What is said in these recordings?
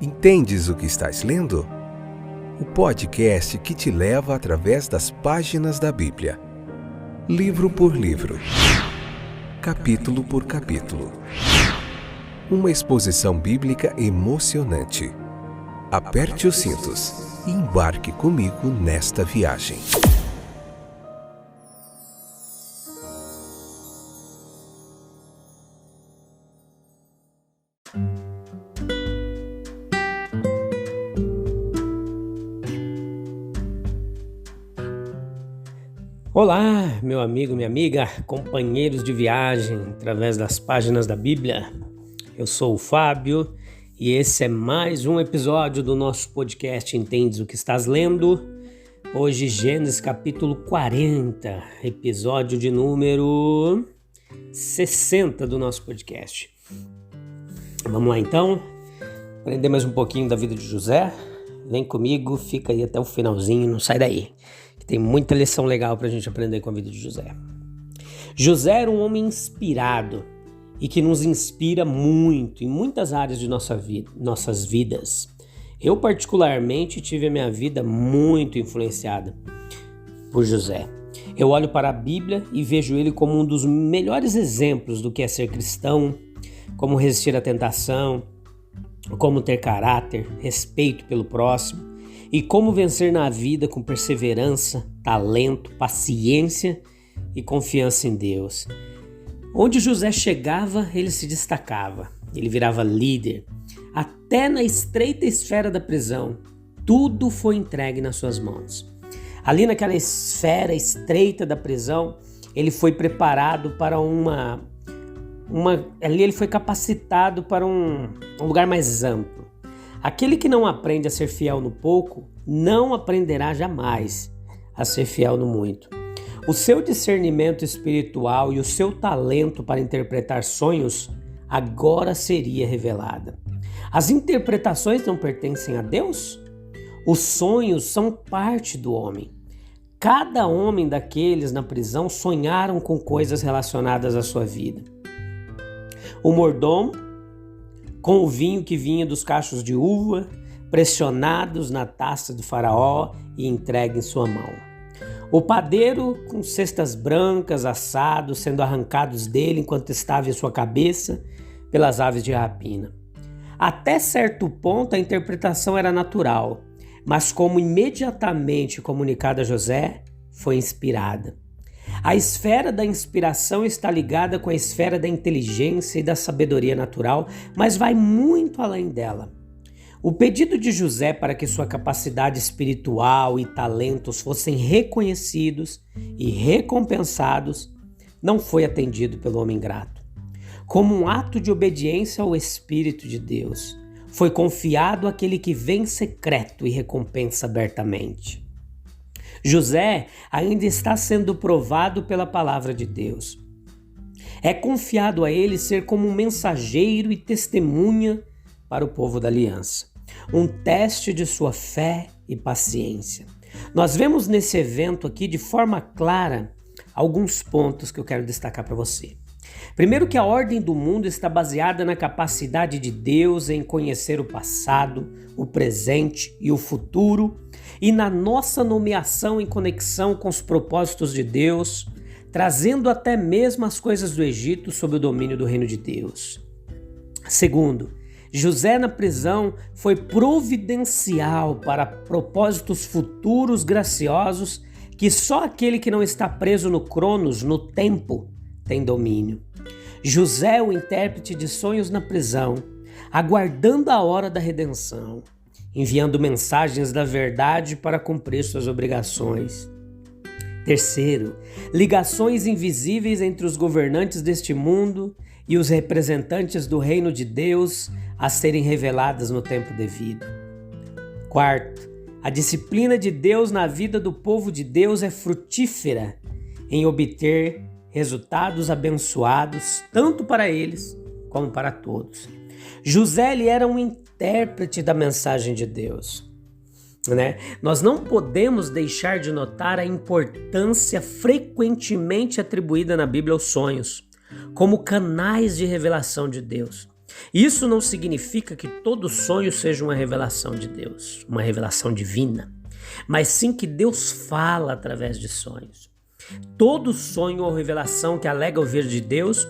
Entendes o que estás lendo? O podcast que te leva através das páginas da Bíblia. Livro por livro. Capítulo por capítulo. Uma exposição bíblica emocionante. Aperte os cintos e embarque comigo nesta viagem. Olá, meu amigo, minha amiga, companheiros de viagem através das páginas da Bíblia. Eu sou o Fábio e esse é mais um episódio do nosso podcast Entendes o que estás lendo? Hoje Gênesis capítulo 40, episódio de número 60 do nosso podcast. Vamos lá então, aprender mais um pouquinho da vida de José. Vem comigo, fica aí até o finalzinho, não sai daí. Tem muita lição legal para a gente aprender com a vida de José. José era um homem inspirado e que nos inspira muito em muitas áreas de nossas vidas. Eu particularmente tive a minha vida muito influenciada por José. Eu olho para a Bíblia e vejo ele como um dos melhores exemplos do que é ser cristão, como resistir à tentação, como ter caráter, respeito pelo próximo, e como vencer na vida com perseverança, talento, paciência e confiança em Deus. Onde José chegava, ele se destacava. Ele virava líder. Até na estreita esfera da prisão, tudo foi entregue nas suas mãos. Ali naquela esfera estreita da prisão, ele foi preparado para ali ele foi capacitado para um lugar mais amplo. Aquele que não aprende a ser fiel no pouco, não aprenderá jamais a ser fiel no muito. O seu discernimento espiritual e o seu talento para interpretar sonhos agora seria revelada. As interpretações não pertencem a Deus? Os sonhos são parte do homem. Cada homem daqueles na prisão sonharam com coisas relacionadas à sua vida. O mordomo, com o vinho que vinha dos cachos de uva, pressionados na taça do faraó e entregue em sua mão. O padeiro com cestas brancas, assados, sendo arrancados dele enquanto estava em sua cabeça pelas aves de rapina. Até certo ponto a interpretação era natural, mas como imediatamente comunicada a José, foi inspirada. A esfera da inspiração está ligada com a esfera da inteligência e da sabedoria natural, mas vai muito além dela. O pedido de José para que sua capacidade espiritual e talentos fossem reconhecidos e recompensados não foi atendido pelo homem grato. Como um ato de obediência ao Espírito de Deus, foi confiado àquele que vem secreto e recompensa abertamente. José ainda está sendo provado pela palavra de Deus. É confiado a ele ser como um mensageiro e testemunha para o povo da aliança. Um teste de sua fé e paciência. Nós vemos nesse evento aqui de forma clara alguns pontos que eu quero destacar para você. Primeiro, que a ordem do mundo está baseada na capacidade de Deus em conhecer o passado, o presente e o futuro, e na nossa nomeação em conexão com os propósitos de Deus, trazendo até mesmo as coisas do Egito sob o domínio do reino de Deus. Segundo, José na prisão foi providencial para propósitos futuros graciosos que só aquele que não está preso no cronos, no tempo, tem domínio. José é o intérprete de sonhos na prisão, aguardando a hora da redenção, enviando mensagens da verdade para cumprir suas obrigações. Terceiro, ligações invisíveis entre os governantes deste mundo e os representantes do reino de Deus a serem reveladas no tempo devido. Quarto, a disciplina de Deus na vida do povo de Deus é frutífera em obter resultados abençoados tanto para eles como para todos. José ele era um intérprete da mensagem de Deus. Nós não podemos deixar de notar a importância frequentemente atribuída na Bíblia aos sonhos, como canais de revelação de Deus. Isso não significa que todo sonho seja uma revelação de Deus, uma revelação divina, mas sim que Deus fala através de sonhos. Todo sonho ou revelação que alega ouvir de Deus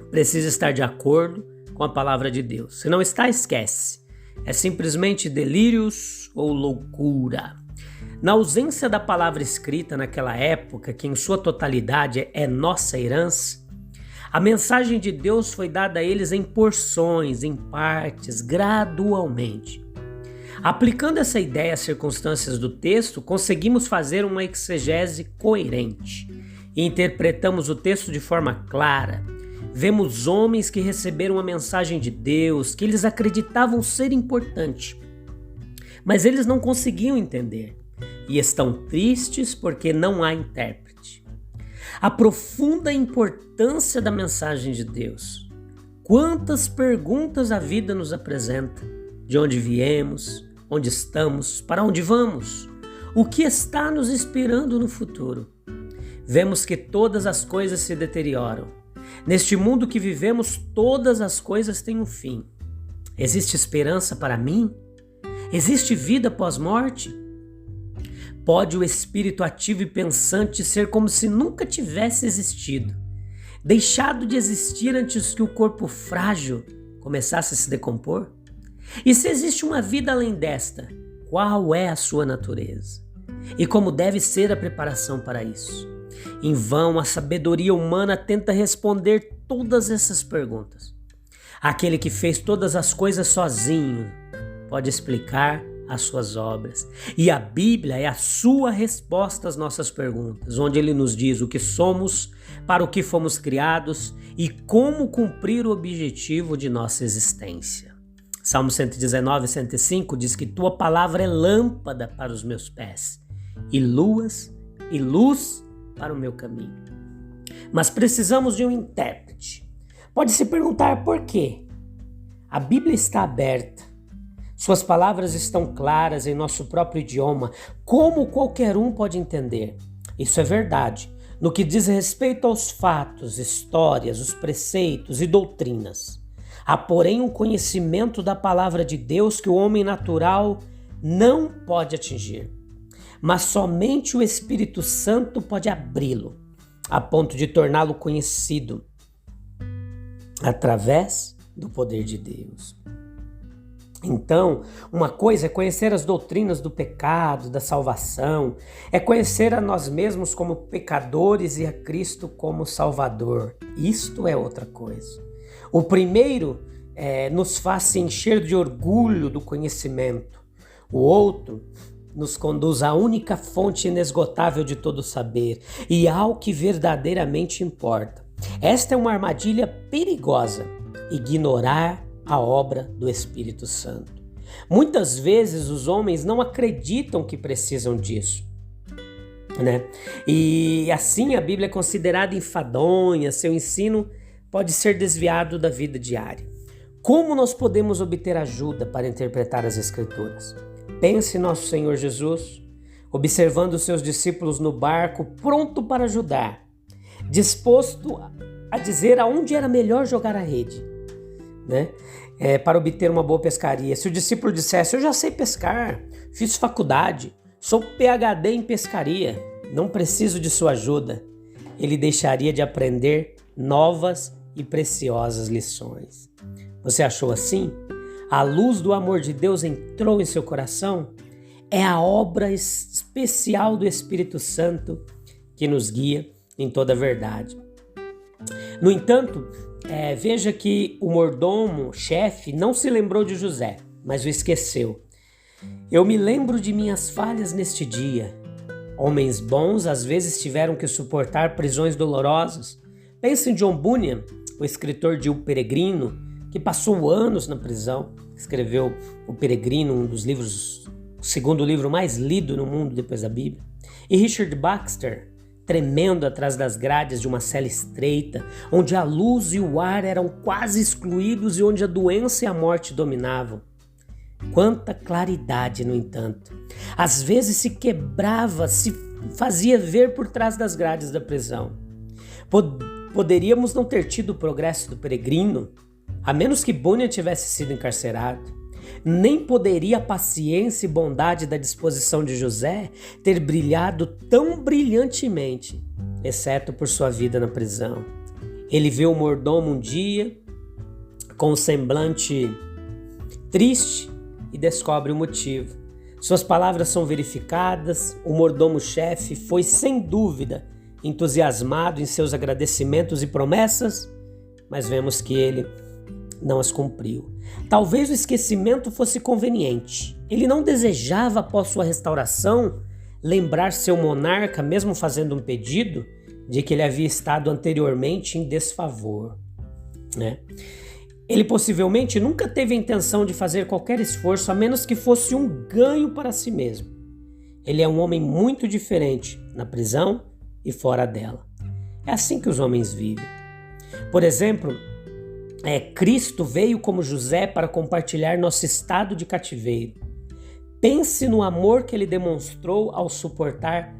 precisa estar de acordo com a palavra de Deus. Se não está, esquece. É simplesmente delírios ou loucura. Na ausência da palavra escrita naquela época, que em sua totalidade é nossa herança, a mensagem de Deus foi dada a eles em porções, em partes, gradualmente. Aplicando essa ideia às circunstâncias do texto, conseguimos fazer uma exegese coerente e interpretamos o texto de forma clara. Vemos homens que receberam a mensagem de Deus, que eles acreditavam ser importante, mas eles não conseguiam entender e estão tristes porque não há intérprete. A profunda importância da mensagem de Deus. Quantas perguntas a vida nos apresenta? De onde viemos? Onde estamos? Para onde vamos? O que está nos esperando no futuro? Vemos que todas as coisas se deterioram. Neste mundo que vivemos, todas as coisas têm um fim. Existe esperança para mim? Existe vida após morte? Pode o espírito ativo e pensante ser como se nunca tivesse existido, deixado de existir antes que o corpo frágil começasse a se decompor? E se existe uma vida além desta, qual é a sua natureza? E como deve ser a preparação para isso? Em vão, a sabedoria humana tenta responder todas essas perguntas. Aquele que fez todas as coisas sozinho pode explicar as suas obras. E a Bíblia é a sua resposta às nossas perguntas, onde ele nos diz o que somos, para o que fomos criados e como cumprir o objetivo de nossa existência. Salmo 119, 105 diz que tua palavra é lâmpada para os meus pés e luz para o meu caminho. Mas precisamos de um intérprete. Pode se perguntar por quê? A Bíblia está aberta. Suas palavras estão claras em nosso próprio idioma, como qualquer um pode entender. Isso é verdade, no que diz respeito aos fatos, histórias, os preceitos e doutrinas. Há, porém, um conhecimento da palavra de Deus que o homem natural não pode atingir. Mas somente o Espírito Santo pode abri-lo, a ponto de torná-lo conhecido através do poder de Deus. Então, uma coisa é conhecer as doutrinas do pecado, da salvação, é conhecer a nós mesmos como pecadores e a Cristo como Salvador. Isto é outra coisa. O primeiro nos faz se encher de orgulho do conhecimento. O outro nos conduz à única fonte inesgotável de todo saber e ao que verdadeiramente importa. Esta é uma armadilha perigosa, ignorar a obra do Espírito Santo. Muitas vezes os homens não acreditam que precisam disso, né? E assim a Bíblia é considerada enfadonha, seu ensino pode ser desviado da vida diária. Como nós podemos obter ajuda para interpretar as Escrituras? Pense em nosso Senhor Jesus, observando os seus discípulos no barco, pronto para ajudar, disposto a dizer aonde era melhor jogar a rede, né? Para obter uma boa pescaria. Se o discípulo dissesse, eu já sei pescar, fiz faculdade, sou PhD em pescaria, não preciso de sua ajuda, ele deixaria de aprender novas e preciosas lições. Você achou assim? A luz do amor de Deus entrou em seu coração? É a obra especial do Espírito Santo que nos guia em toda a verdade. No entanto, veja que o mordomo, chefe, não se lembrou de José, mas o esqueceu. Eu me lembro de minhas falhas neste dia. Homens bons às vezes tiveram que suportar prisões dolorosas. Pense em John Bunyan, o escritor de O Peregrino, que passou anos na prisão. Escreveu O Peregrino, um dos livros, o segundo livro mais lido no mundo depois da Bíblia. E Richard Baxter, tremendo atrás das grades de uma cela estreita, onde a luz e o ar eram quase excluídos e onde a doença e a morte dominavam. Quanta claridade, no entanto. Às vezes se quebrava, se fazia ver por trás das grades da prisão. Poderíamos não ter tido o progresso do peregrino, A menos que Bunyan tivesse sido encarcerado, nem poderia a paciência e bondade da disposição de José ter brilhado tão brilhantemente, exceto por sua vida na prisão. Ele vê o mordomo um dia com um semblante triste e descobre o motivo. Suas palavras são verificadas, o mordomo-chefe foi sem dúvida entusiasmado em seus agradecimentos e promessas, mas vemos que ele não as cumpriu. Talvez o esquecimento fosse conveniente. Ele não desejava, após sua restauração, lembrar seu monarca, mesmo fazendo um pedido, de que ele havia estado anteriormente em desfavor, né? Ele possivelmente nunca teve a intenção de fazer qualquer esforço, a menos que fosse um ganho para si mesmo. Ele é um homem muito diferente na prisão e fora dela. É assim que os homens vivem. Por exemplo, Cristo veio como José para compartilhar nosso estado de cativeiro. Pense no amor que ele demonstrou ao suportar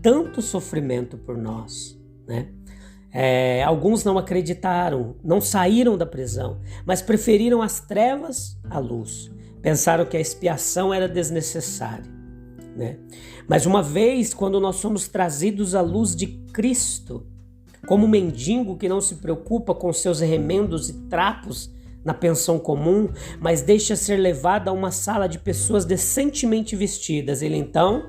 tanto sofrimento por nós, né? Alguns não acreditaram, não saíram da prisão, mas preferiram as trevas à luz. Pensaram que a expiação era desnecessária, né? Mas uma vez, quando nós somos trazidos à luz de Cristo, como um mendigo que não se preocupa com seus remendos e trapos na pensão comum, mas deixa ser levado a uma sala de pessoas decentemente vestidas, ele então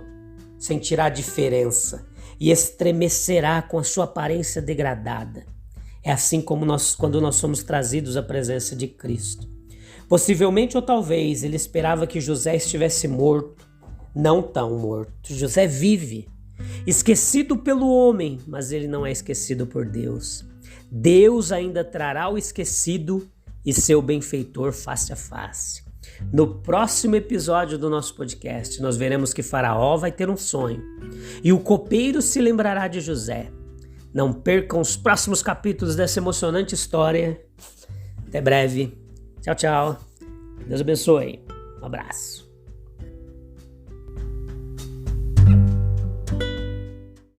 sentirá a diferença e estremecerá com a sua aparência degradada. É assim como quando nós somos trazidos à presença de Cristo. Possivelmente ou talvez ele esperava que José estivesse morto, não tão morto. José vive, esquecido pelo homem, mas ele não é esquecido por Deus. Deus ainda trará o esquecido e seu benfeitor face a face. No próximo episódio do nosso podcast, nós veremos que Faraó vai ter um sonho e o copeiro se lembrará de José. Não percam os próximos capítulos dessa emocionante história. Até breve. Tchau, tchau. Deus abençoe. Um abraço.